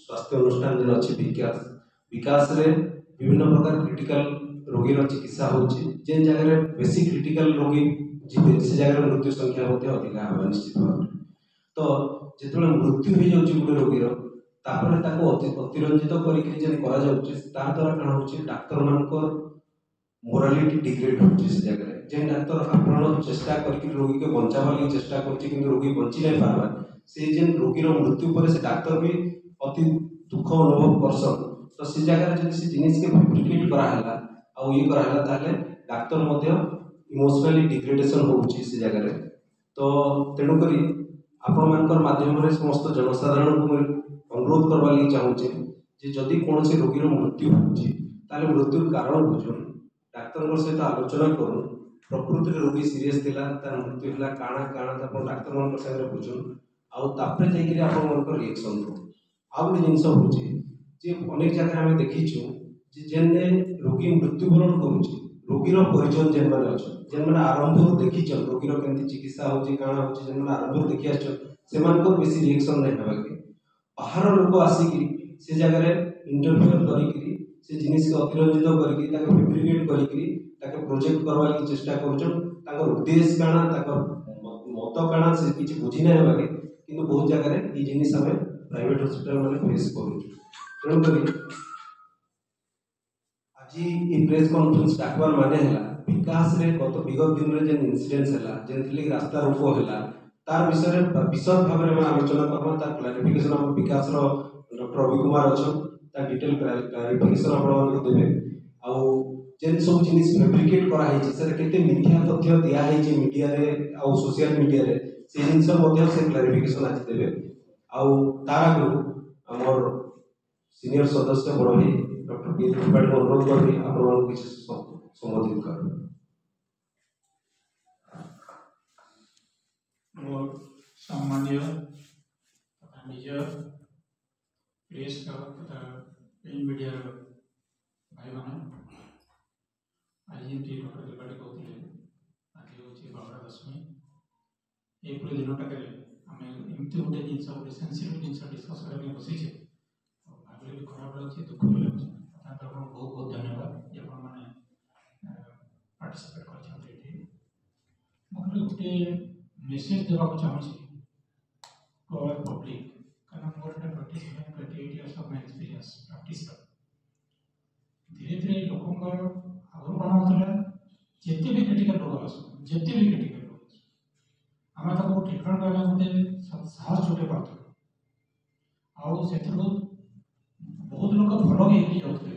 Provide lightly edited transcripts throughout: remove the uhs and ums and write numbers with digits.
स्वास्थ्य अनुष्ठान जेन अच्छी विकास विकास रे विभिन्न प्रकार क्रिटिकल रोगी चिकित्सा होची जेन जगह बेसी क्रिटिकल रोगी जीवे से जगह मृत्यु संख्या होते अधिक होगा निश्चित भाव तो जिते मृत्यु हो जाऊँगी गोटे रोगीर तापर ताको अतिरंजित करके जेन करा जाउची तार द्वारा कण होची डाक्टर मानकर मोरालिटी डिग्रेड होची से जगह जेन डाक्टर आपण चेष्टा करके रोगी के बचावा लगी चेष्टा करची किंतु रोगी बंची नहीं पारबा से जेन रोगीर मृत्यु पर से डाक्टर भी अति दुख अनुभव करसन तो से जगह जब से जिनिस के फैब्रिकेट करा हला आ ये करा हला ताले डाक्टर मध्य इमोशनली डिग्रेडेशन होची से जगह रे तो तेणु करी आपण मानकर माध्यम रे समस्त जनसाधारण को अनुरोध करवा लगी चाहूचे जे जदि कौन से रोगीर मृत्यु होची ताले मृत्युर कारण बुझुन डाक्टर सहित आलोचना करूँ प्रकृति रोगी सीरीयस थिला तार मृत्यु होला काଣା काଣା आपण डाक्टर मान संगे बुझुन आउ तापरे जाइकरी आपण मान रिएक्शन दो आउ गोटे जिनस होची जे अनेक जगह आम देखीचु जे जेने रोगी मृत्युवरण करुची रोगीर परिजन जेन माने अछि जेन माने आरंभ देखीचन रोगीर केमती चिकित्सा होची काଣା होची जेन माने आरंभ देखि आछन सेमान को बेसी रिएक्शन नै हेबा के बाहर लोक आसिकी से जगह रे इंटरफेयर करिकरी से जिनिस के अतिरंजित करिकरी ताके फैब्रिकेट करिकरी ताके प्रोजेक्ट करवा की चेष्टा करूछन ताकर उद्देश्य काଣା ताकर मत काଣା से किछि बुझी नै हेबा के किंतु बहुत जगह रे ई जिनिस हमें प्राइवेट हॉस्पिटल माने फेस करू तेणु करी आज ये प्रेस कॉन्फ्रेंस डाकबार माने हला विकास रे गत विगत दिन रे जेन इंसिडेंट्स हला जेनथि रास्ता रोको हला तार विषय रे विशद भाव में आलोचना करबा तार क्लैरिफिकेशन हम विकास रो डॉक्टर अभि कुमार अछन ता डिटेल क्लैरिफिकेशन आपण को देबे आ जेन सब जिनिस फैब्रिकेट करा है से केते मिथ्या तथ्य दिया है जे मीडिया रे आ सोशल मीडिया रे से जिनिस मध्ये से क्लैरिफिकेशन आज देबे आ तार आगु हमर सीनियर सदस्य बड़ भाई डॉक्टर बी त्रिपाठी को अनुरोध करबी आपण किछ संबोधित कर सामान्य तथा निज प्रेस तथा प्रिंट मीडिया भाई मान आज जमी डॉक्टर त्रिपाठी कहते आज हूँ बाबरा दशमी यही दिनटा आम एमती गोटे जिन गोटे सेनसीटिव जिन डिस्कस करने बसचे भाविले भी खराब लगे दुख भी लगे बहुत बहुत धन्यवाद ये मैंने पार्टिसिपेट कर गोटे मेसेज देवा चाहूँगी पब्लिक कारण मोर 28 years of my experience practice धीरे धीरे लोक आगुरी कौन होता जिते भी क्रिटिकल रोग आस जिते भी क्रिटिकल रोग आम ताको ट्रिटमेंट करने गोटे साहस जोटे पार्थ से बहुत लोग भल भी जाते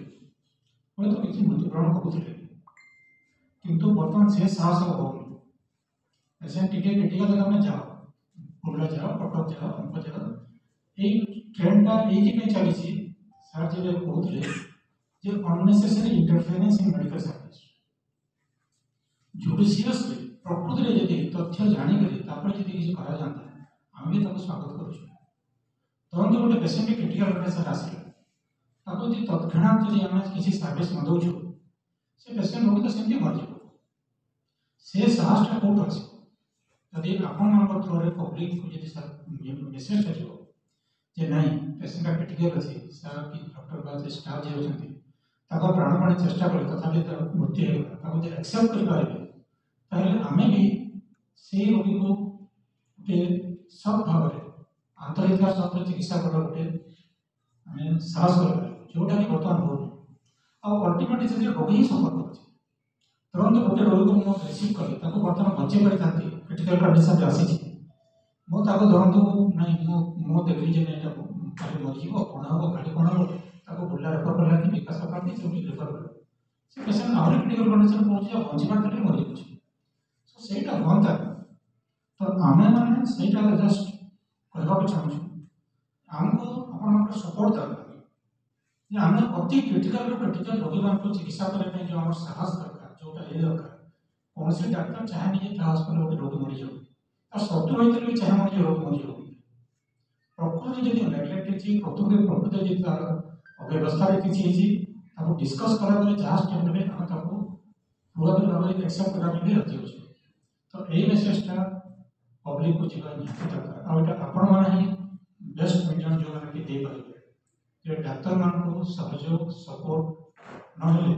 हूँ तो किसी मृत्युवरण करुले किंतु बर्तमान से साहस हो पेसेंट टिके क्रिटिकल जगह जाओ बुर्ला जाओ कटक जाओ अंक जाओ ये ट्रेंडटा ये चली सर जब कहते जे unnecessary interference in medical service judiciously प्रकृति में जब तथ्य जाणिक किसी करा जाता आम भी स्वागत करुँ तुरंत गोटे पेसेंट क्रिटिकल कंडीशन आसला तत्क्षणात जब आम किसी सर्विस न दौचु से पेसेंट रोगी तो सेमती मरज से साहसटा कौट आस जदि आपण थ्रो पब्लिक को जब मेसेज कर नहीं पेसेंटा क्रिटिकल अच्छी सर कि डॉक्टर बा स्टाफ जी होती प्राणपाणी चेष्टा कले तथा मृत्यु होगा एक्सेप्ट करें आम भी से रोगी को गोटे सब भाव में आंतरिकतार सहित चिकित्सा कर गोटे आम साहस कर जोटा कि बर्तमान हो अल्टीमेटली से रोगी ही सफर कर तुरंत गोटे रोगी को रिसीव कले बर्तमान बचे पारि क्रिटिकल कंडीशन आसी मो धरतु नाई मो देखली जे खाली मरीज कौन हम खाली कौन हम बुर्ला रेफर कला कि विकास पार्टी से रेफर कर से पेसेंट आहरी क्रिटिकल कंडीशन पहुँचे बंचवा तक मरी जाऊँ सो सहीटा हंता तो आम मैंने सहीटा जस्ट कहवाक चाहूँ आमको आप सपोर्ट दरकार आम अति क्रिटिकल क्रिटिकल रोगी मान चिकित्सा करने जो आम साहस दरकार जोटा ये दरकार कौन से डाक्तर चाहे नहीं हस्पिटाल गोटे रोगी मरी जाऊ शत्रु होते भी चाहे मरीज रोगी मरी जाऊ प्रकृति जब नेग्लेक्ट प्रकृति जब तार अव्यवस्था किसी डिस्कस कला जहाँ स्टेप में आम पूरा भाव में एक्सेप्ट करने राजी अच्छे तो यही मेसेजटा पब्लिक को जीवन निहत दरकार आटा आपण मैंने ही बेस्ट मीडियम जो मैंने दे पारे जे डाक्तर मानक सहयोग सपोर्ट नहेले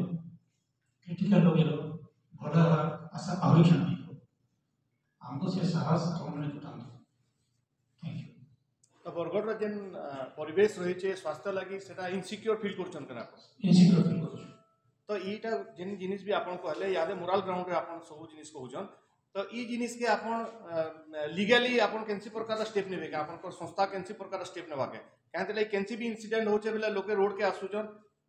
क्रिटिकल रोगी भल आशा आहरी क्षण आमको से साहस आपने जुटान। Thank you. तो बरगढ़ जेन परिवेश रही स्वास्थ्य लगी सेटा इनसिक्योर फील करछन कना इनसिक्योर फील कर तो ईटा जेन जिनिस भी आपन कहले यादे मोरल ग्राउंड रे आपन सब जिनिस कहउछन तो ई जिनिस के आपन लीगली आपन केनसी प्रकार स्टेप नेबे के आपन को संस्था केनसी प्रकार स्टेप नेबा के काहे तले केनसी भी इंसिडेंट होचे बेले लोके रोड के आसुछन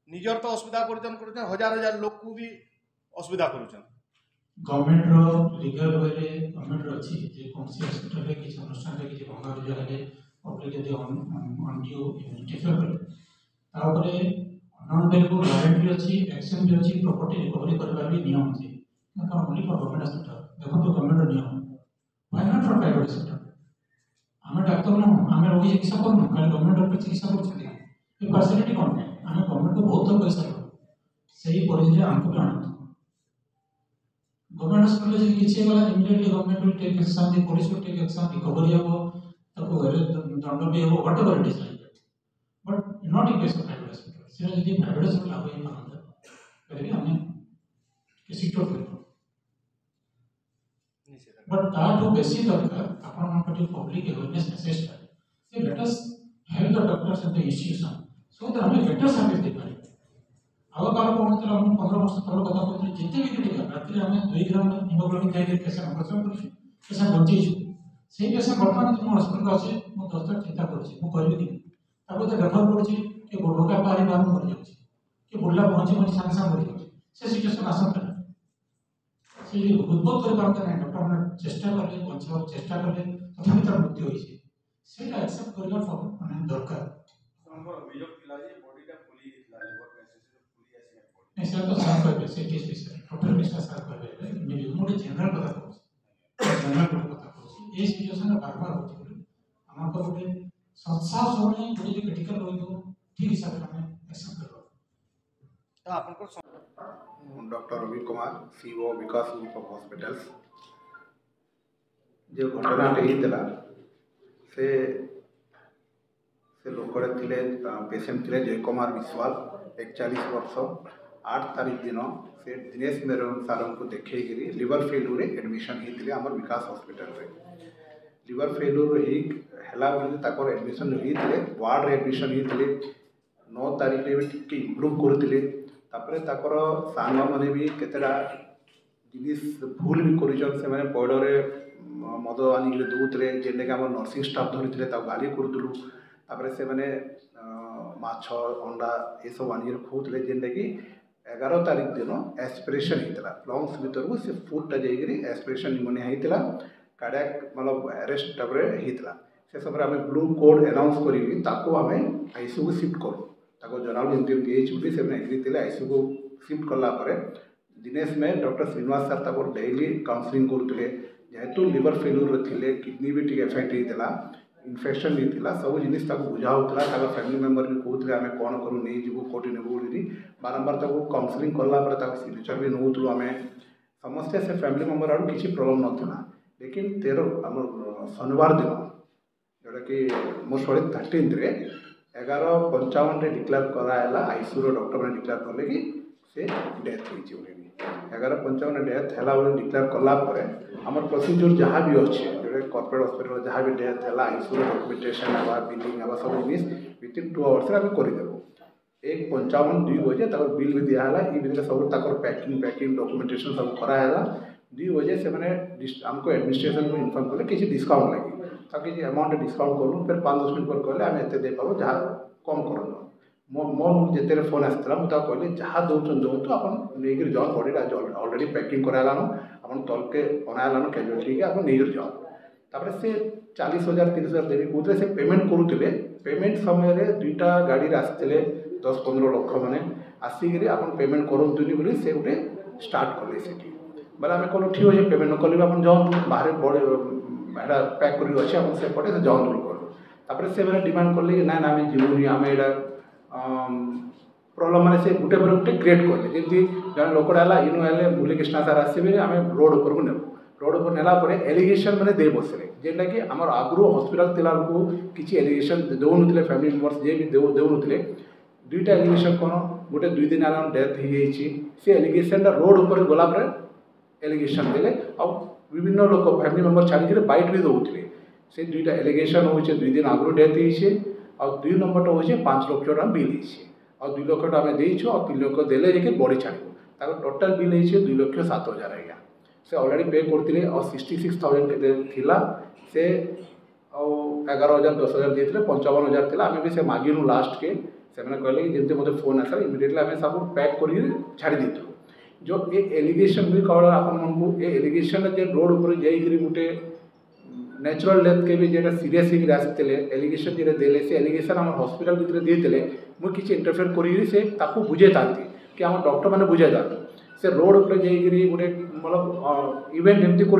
निजर तो असुविधा करछन हजार हजार लोग को भी असुविधा करछन गवर्नमेंट रो लीगल वे रे गवर्नमेंट रो अछि जे कोनसी हॉस्पिटल रे किछ अनुष्ठान रे किछ भंगा रुजा हेले पब्लिक जे अनड्यू इंटरफेयर करे ता ऊपर नॉन वेरिएबल वारंटी अछि एक्शन भी अछि प्रॉपर्टी रिकवरी करबा भी नियम अछि ना ओनली फॉर गवर्नमेंट हॉस्पिटल देखो तो गवर्नमेंट नियम why not for private hospital आमे डॉक्टर न आमे रोगी चिकित्सा करनु खाली गवर्नमेंट रो चिकित्सा करछथि ए फैसिलिटी कोन आमे गवर्नमेंट को बहुत पैसा लो सही परिस्थिति हमको भी आनंद गवर्नमेंट हॉस्पिटल जे किछि वाला immediately government will take action the police will take action recovery हो ताको दंड भी हो whatever it is like that but not in case of private hospital सिर्फ यदि प्राइवेट हॉस्पिटल लागू है मानंद फिर भी हमने किसी तो फिर बट ताठू बेसी दरकार आपण मन को पब्लिक अवेयरनेस मेसेज करे let us help the doctors and the institution so that हमें बेटर सर्विस दे पारे आग काल कौन थे हम 15 वर्ष तल कथा कहते जिते भी क्रिटिकल राति आम 2 ग्राम हिमोग्लोबिन खाई पेसेंट ऑपरेशन कर पेसेंट बंचीछु से पेसेंट बर्तमान जो हॉस्पिटल अच्छे मुझे 10 तक चिंता करी तो रेफर करुँची कि ढोका पारी बाहर मरी जाऊँगी कि बुढ़ा पहुँची मुझे सागे सागे मरी जाऊँगी से सिचुएसन आसता से उद्भव कर पारते ना डॉक्टर मैंने चेष्टा कले बचाव चेष्टा कले तथा तार मृत्यु होती से एक्सेप्ट करना माने दरकार नहीं सर तो साफ कर से केस विषय टोटल विषय साफ कर दे मोटे जनरल कथा कहूँ जनरल कथा कहूँ ये सिचुएसन बार बार होती है आम को गोटे संसार सोने गोटे क्रिटिकल रोगी ठीक हिसाब से हमें एक्शन करवा तो doctor Ravi Kumar CO Vikas group of hospitals जो घटना होता से लोकड़े थिले पेशेंट थिले जय कुमार विश्वास 41 वर्ष 8 तारीख दिन से दिनेश मेहर सार को देखी लिवर फेल्यूर एडमिशन होते आम विकास हॉस्पिटल रे लिवर फेल्यूर है एडमिशन होते वार्ड रे एडमिशन होते 9 तारीख में टी इम्प्रूव करते सांग मैंने भी केतेटा जिनिस भूल भी कर पड़े मद आनिक दौले जेने आम नर्सिंग स्टाफ धरी गाली करूँ से मैंने माछ अंडा ये सब आनिक खुले जेनटा कि 11 तारीख दिन एस्पिरेशन होता लंग्स भर को से फुडटा जाइए एस्पिरेशन निमोनिया होता कार्डियक मतलब अरेस्ट होता से समय आम ब्लू कोड अनाउंस करें आईसीयू को शिफ्ट करूँ जनाल एमती से एग्री थे आईसीयू को शिफ्ट कलापर दिनेश में doctor Srinivas sir daily counselling करुले जेहेतु लिवर फेल्यूर थे किडनी भी टी एफेक्ट होता इन्फेक्शन होता सब जिनिस बुझाऊला फैमिली मेम्बर भी कहते आम कौन करूँ नहीं जीवु कौटी नेबू बारंबार काउंसलिंग कलापर सिग्नेचर भी नौलु आम समस्ते से फैमिली मेम्बर आड़ किसी प्रोब्लेम नाला लेकिन 13 आम शनिवार दिन जोटा कि मोस्ट 13 11:55 डिक्लेयर कराला आईसीयू डॉक्टर मैंने डिक्लेयर कले कि से डेथ होती 11:55 डेथ है डिक्लेयर कलापर आम प्रोसीजर जहाँ भी अच्छे जो कॉर्पोरेट हॉस्पिटल जहाँ भी डेथ है आईसीयू डॉक्यूमेंटेशन है बिलिंग है सब जिन विथिन 2 आवर्स आम करदेव 1:55 2 बजे बिल भी दिहला ये सब पैकिंग डॉक्यूमेंटेशन सब कराला 2 बजे से मैंने आमको एडमिनिस्ट्रेशन को इनफॉर्म कले कि डिस्काउंट लगे ताकि अमाउंट डिस्काउंट करूँ फिर 5-10 मिनट पर कहले आम एत दे पाबू जहाँ कम करूँ मो जिते फोन आसाला मुझे कहली जहाँ दौन दौतु आप नहीं जाओ बॉडी ऑलरेडी पैकिंग करालान आप तलके अनालान कैजुअलिटी के आप नहीं जाओ तापर से 40,000 30,000 देवी कहते से पेमेंट करुले पेमेंट समय 2टा गाड़ी आसते 10-15 लक्ष मैंने आसिक आप पेमेंट करूँ बोली से गोटे स्टार्ट कले से बोले आम कहूँ ठीक अच्छे पेमेंट न कले आप जाऊँ बाहर बड़े एटा पैक कर अच्छे आप से पटे जाऊँ करूँ से मैंने डिमांड कले कि ना आम जीवनी आम यहाँ प्रॉब्लम मैंने से गोटे क्रिएट कले जमी जन लोकटा है इनु हेल्ले मुरलीकृष्णा सार आसबे आम रोड उपरको नेबू रोड पर नेला परे एलिगेशन मैंने दे बसले जेनटा कि आमर आगु हॉस्पिटल तिला को किसी एलिगेशन देउनुतले फैमिली मेंबर्स जे भी देउनुतले दुईटा एलिगेशन कौन गोटे 2 दिन आराम डेथ हो जाइए से एलिगेशन रोड ऊपर गला पर एलिगेशन देले आ विभिन्न लोक फैमिली मेंबर छाड़ी बाइट भी दौले से दुईटा एलिगेशन हो 2 दिन आगु डेथ होइए आ 2 नंबर हो 5 लाख टका बिल होइए आ 2 लाख टका आम देइछु आ 3 लाख देले जे बॉडी छाड़ू टोटाल बिल होइए 2,07,000 आज्ञा से अलरेडी पे करते और 66,000 के थिला से 11,000 10,000 देते 55,000 थिला आम भी से मागिनु लास्ट के से मैंने कहले कि जमते मतलब फोन आसा इमिडिएटली आम सब पैक कर छाड़ी देथु जो ये एलिगेशन भी कह आपको ये एलिगेशन जे रोड ऊपर जाइए गोटे नेचुरल डेथ के भी जेटा सीरीयस होकर आसते एलिगेशन जो देले से एलिगेशन आम हॉस्पिटल भितर देते मुझे किसी इंटरफेयर कर बुझे था कि आम डॉक्टर मैंने बुझे था से रोड पर जाइए गोटे मतलब इवेंट एमती कर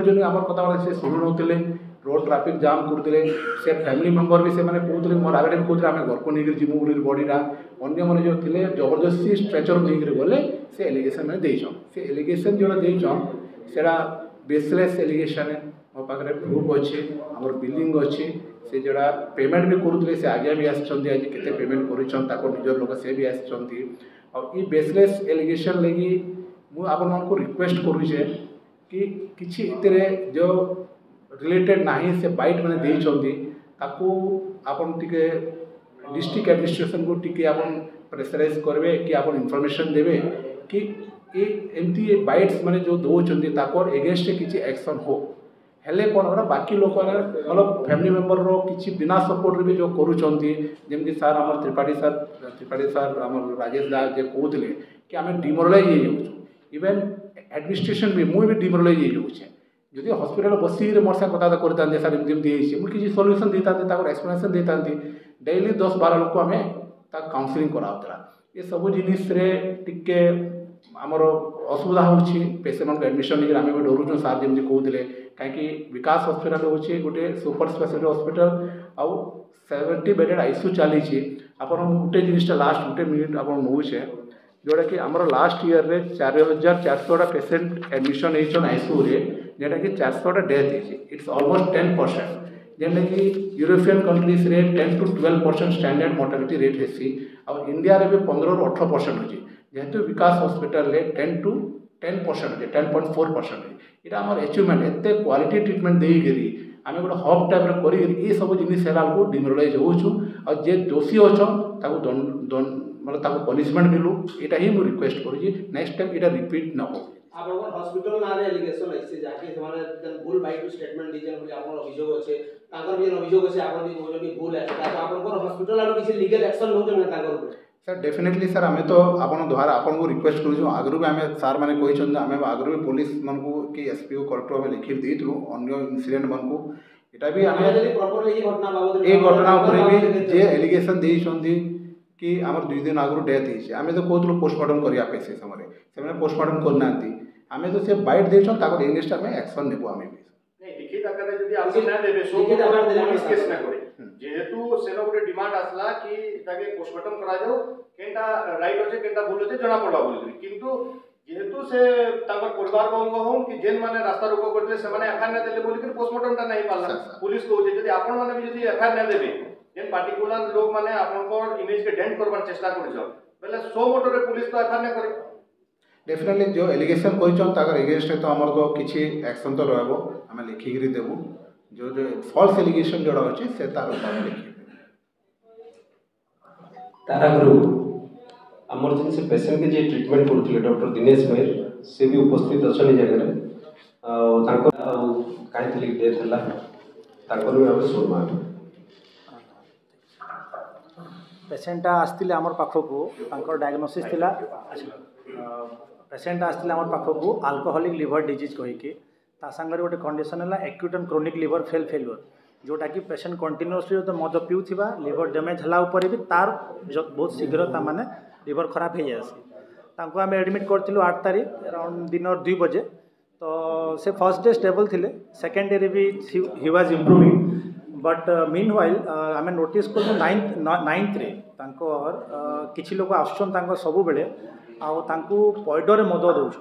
कथा से शुणु नौते रोड ट्राफिक जाम करते से फैमिली मेंबर भी से कहते मोर आगे भी कहते आम घर को लेकर जीवु बॉडीटा अन्य मैंने जो थे जबरदस्ती स्ट्रेचर लेकर गले से एलिगेशन मैंने देछन से एलिगेशन जो देछन सेटा बेसलेस एलिगेशन मो पाखे प्रूफ अच्छे आम बिलिंग अच्छे से जोड़ा पेमेंट भी करुले से आगे भी आसछन्ती आज केते पेमेंट करिछन ताको निजर लोक से भी आसछन्ती और ये बेसलेस एलिगेशन लगी मु आपण मानको रिक्वेस्ट करूछे कि किछि इतरे जो रिलेटेड नाही से बाइट मैंने देइछन्ती ताको आपण टिके डिस्ट्रिक्ट एडमिनिस्ट्रेशन को टिके आपण प्रेशराइज करबे कि आपण इन्फॉर्मेशन देबे कि ये एमती बाइट्स माने जो दौरान ताकर एगेन्स्ट किसी एक्शन हो हेले कौन हो बाकी लोक मतलब फैमिली मेंबर रो किसी बिना सपोर्ट भी जो करूँगी जमी सार आम त्रिपाठी सार आम राजेश दा जे कहते कि आम डिमोरालाइज हो जाऊँ इवेन एडमिनिस्ट्रेशन भी मुझे भी डिमोरालाइज हो जाऊे जदि हॉस्पिटल बसी मोर साथ कथा करते सार एमती मुझे किसी सल्यूशन देता एक्सप्लेनेशन देता डेली 10-12 लोक आम काउनसिलिंग कराला ये सब जिनिस टिके आमर असुविधा होची पेसेंट मान एडमिशन आम भी डरुचु सार जमी कहते कहीं विकास हॉस्पिटल होचे गोटे सुपर स्पेशलिटी हॉस्पिटल आउ 70 बेडेड आईसीयू चली आप गोटे जिनटा लास्ट गोटे मिनिट आप नौचे जोटा कि आमर लास्ट ईयर रे 4,400 पेसेंट एडमिशन होन आईसीयू रे जेटा कि 400 डेथ होती इट्स ऑलमोस्ट 10% जेनटा कि यूरोपियन कंट्रीज रे 10 to 12% स्टैंडर्ड मोर्टालिटी रेट हेसी और इंडिया रे भी 15-18% होची जेहेतु विकास हॉस्पिटल रे 10 to 10% होची 10.4% इटा आमर अचीवमेंट एते क्वालिटी ट्रीटमेंट देइकरी आम गोटे हब टाइप कर ये सब जिनिस है डिमोरालाइज होचु और जे दोषी अच्छन मतलब पनिशमेंट मिलू यहाँ ही मुझे रिक्वेस्ट करुँगी नेक्स्ट टाइम यहाँ रिपीट न हो आपन हॉस्पिटल नारे एलिगेशन आइसे जाके ସେମାନେ भूल बाइट स्टेटमेंट दिजन बोली आपन अभियोग अछि तांकर भी अभियोग अछि आपन भी बोलो कि भूल है ता आपन हॉस्पिटल आरो किसी लीगल एक्शन नौ जे तांकर ऊपर सर डेफिनेटली सर आम तो आपन द्वारा आपन को रिक्वेस्ट करूँ आगु भी आम सार मैंने कही आम आगु भी पुलिस मन को कि एसपीओ कलेक्टर आम लिखि देलु अन्य इनसीडेंट मन को यहाँ भी आम ये घटना भी जे एलिगेशन देइछन्ती कि आमर 2 दिन आगु डेथ होइए आम तो कहूँ पोस्टमार्टम करने से समय से पोस्टमार्टम करना आम तो से बाइट देछन ताकर एगेंस्ट आम एक्शन नेबो आम भी नहीं लिखित आकार जदी आम ना देबे सो पुलिस केस ना करे जेहेतु सेनो गोटे डिमांड आसला कि ताके पोस्टमार्टम करा जाओ केनटा राइट होचे केनटा भूल होचे जना पड़वा बोली किंतु जेहेतु से ताकर परिवार वर्ग होम कि जेन माने रास्ता रोको करले से माने एफआईआर ना देले बोली कि पोस्टमार्टम ता नहीं पाला पुलिस को जदी आपण माने भी जदी एफआईआर ना देबे जेन पार्टिकुलर लोग माने आपण को इमेज के डेंट करबार चेष्टा करिसो बेले सो मोटर रे पुलिस तो एफआईआर ना करे डेफिनेटली जो एलिगेशन कर एगेन्स्ट तो आमर तो किसी एक्शन तो रहा आम लिखिकी देवु जो जो फॉल्स एलिगेशन जोड़ा अच्छे से तार लिखी तार आगु आमर जिन से पेसेंट के जे ट्रीटमेंट करते डॉक्टर दिनेश मेहर से भी उपस्थित अच्छा जगह कहीं डेथ है भी आम शुणवा पेसेंटा आसते आमर पाखक डायग्नोसिस थिला पेसेंट आसते आम पाखक आल्कोहोलिक लिवर डिजीज कहीकि सागर गोटे कंडीशन है acute and chronic liver failure जोटा कि पेसेंट कंटिन्यूअसली जो मद पिउथिबा लिवर डैमेज हला ऊपर भी तार बहुत शीघ्र माने लिवर खराब हो जाए आम एडमिट करूँ 8 तारीख अराउंड दिन 2 बजे तो से फर्स्ट डे स्टेबल थिले सेकेंड डे भी he was improving but mean while आम नोटिस करूँ 9th रे किसी लोग आसुन सब बेले आउ पैडरे मद दौन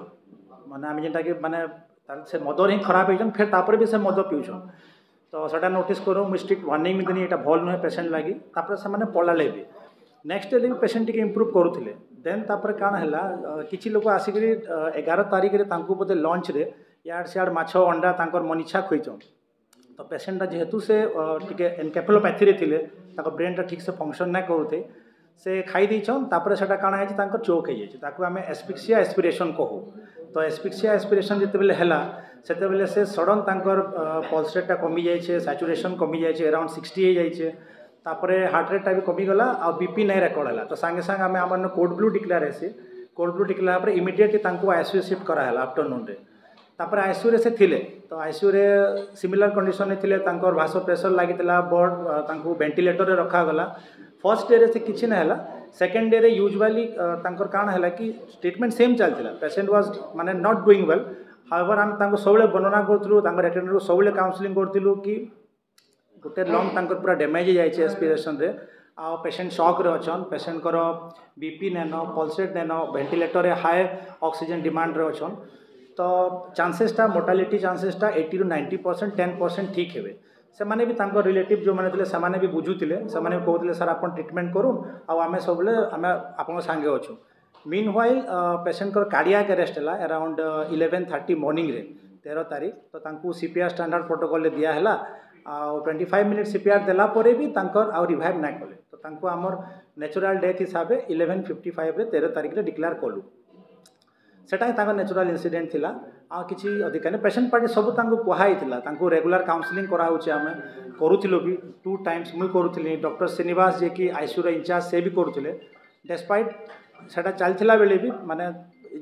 माने आम जेनटा कि माने तार से मदर ही खराब होइछन फिर तापर भी से मद पिउछन तो सेटा नोटिस करूँ मुझे स्ट्रिक्ट वार्निंग भी देनी एटा भल नुहे पेसेंट लगी तापर से माने पलाले भी नेक्स्ट डे भी पेसेंट टिके इम्प्रूव करूथिले देन तापर काण हैला किछि लोक आसिकरी 11 तारिख रे तांकू बोधे लंच रे याड सियाड माछ अंडा तांकर मनिच्छा खोइछन तो पेसेंटा जेहेतु से टिके एनकेफेलोपैथी रे थिले ताको ब्रेन टा ठीक से फंक्शन ना करूथे से खाई देछन तापर सेटा काण है तांकर चोक हे जाय ताको हमें एस्फिक्सिया एस्पिरेशन कहू तो एस्फिक्सिया एस्पिरेशन जेते बेले हैला सेते बेले से सडन तांकर पल्स रेट टा कमी जाय छे सैचुरेशन कमी जाय छे अराउंड 60 हे जाय छे तापरे हार्ट रेट टा भी कमी गला आ बीपी नै रेकॉर्ड हैला तो संगे संग हमें हमन कोड ब्लू डिक्लेयर हेसी कोड ब्लू डिक्लेयर पर इमीडिएटली तांको आईसीयू शिफ्ट करा हैला आफ्टरनून रे तापर आईसीयू रे से थिले तो आईसीयू रे सिमिलर कंडीशन रे थिले तांकर भासो प्रेशर लागितला बड तांको वेंटिलेटर रे रखा गला फर्स्ट डे रे से किछि न हैला सेकंड डे रे यूजुअली तांकर काण हैला कि ट्रीटमेंट सेम चलतिला पेशेंट वाज माने नॉट डूइंग वेल हाउएवर हम तांको सबले वर्णना करथलु तांकर अटेंडर को सबले काउंसलिंग करथिलु कि गोटे लंग तांकर पूरा डैमेज हो जाय एस्पिरेशन रे आ पेशेंट शॉक रे अछन पेशेंट कर बीपी नेनो पल्स रेट नेनो वेंटिलेटर रे हाई ऑक्सीजन डिमांड रे अछन तो चांसेस टा मोर्टालिटी चांसेस टा 80 to 90% 10% ठीक हेबे से माने भी तांकर रिलेटिव जो माने थिले से माने भी बुझुतिले से माने भी कहउतिले सर आपण ट्रीटमेंट करू आ आमे सबले आमे आपण संगे अछु मीन व्हाइल पेशेंट कर कार्डियक अरेस्ट हला अराउंड 11:30 मॉर्निंग रे 13 तारीख तो तांकू सीपीआर स्टैंडर्ड प्रोटोकॉल ले दिया हला आ 25 मिनट सीपीआर देला परे भी तांकर आ रिवाइव ना कले तो तांकू हमर नेचुरल डेथ हिसाबे 11:55 रे 13 तारीख रे डिक्लेयर कलु सेटा ही तांकर नेचुरल इंसिडेंट थिला आ किछि अधिक ने पेशेंट पार्टी सब तांकू कुहाई थिला तांकू रेगुलर काउंसलिंग करा होचे हमें करूथिलो भी 2 टाइम्स मुई करूथिली डॉक्टर श्रीनिवास जे कि आईसीयू रे इंचार्ज से भी करूथिले डेस्पाइट सेटा चलथिला बेले भी माने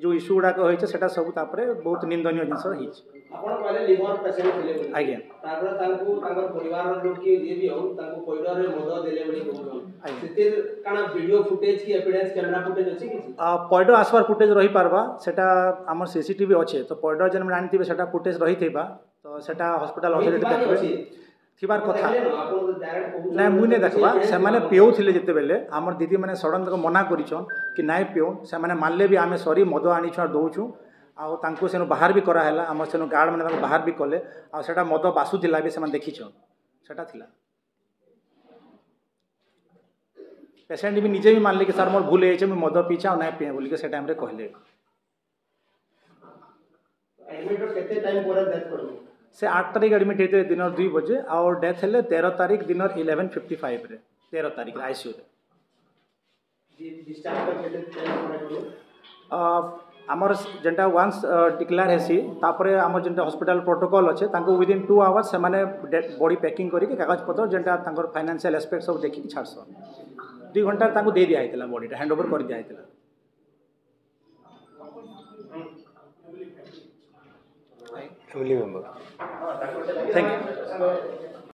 जो इशू गुडा को होइছে सेटा सब तापरे बहुत निंदनीय जिंस हिच आपण पहले लिवर पेशेंट थिले बोली आज्ञा तापर तांकू तांकर परिवार लोग के जे भी हो तांकू कोइडर रे मदद देले बोली कहउछन सेते काना वीडियो फुटेज की एविडेंस कैमरा फुटेज अछि कि पॉइडो आसवार फुटेज रही पारबा सेटा हमर सीसीटीवी अच्छे तो पॉइडो जन में आनिथिबे सेटा फुटेज रही थेबा तो सेटा हॉस्पिटल ऑथोरिटी देखबे थिबार कथा ना मुई ने देखबा से माने पियो थिले जते बेले हमर दीदी माने सडन तक मना करिछन कि नाइ पियो से माने मानले भी आमे सॉरी मद आनी छ दोछु आ तांको सेनो बाहर भी करा हैला हमर सेनो गार्ड माने तांको बाहर भी कले आ सेटा मद बासु थिला भी से माने देखिछन सेटा थिला पेशेंट भी निजे भी मानले कि सर मोर भूल है मैं मद पीछा ना पिए बोली के से टाइम रे कहले एडमिट केते टाइम पर डेथ करबो से 8 तारीख एडमिट होते दिन 2 बजे और डेथ हेले 13 तारीख दिन 11:55 रे 13 तारीख आईसीयू रे डिस्चार्ज कर केते टाइम पर आमर जेंटा वंस डिक्लेयर हेसी तापरे आमर जेंटा हॉस्पिटल प्रोटोकॉल अच्छे तांको विद इन 2 आवर्स से माने बॉडी पैकिंग करी के कागज पत्र जेंटा तांकर फाइनेंशियल एस्पेक्ट सब देखि के छाड़स 2 घंटा तांको दे दिया आइतला बॉडी हैंड ओवर कर दिया आइतला फैमिली मेंबर थैंक यू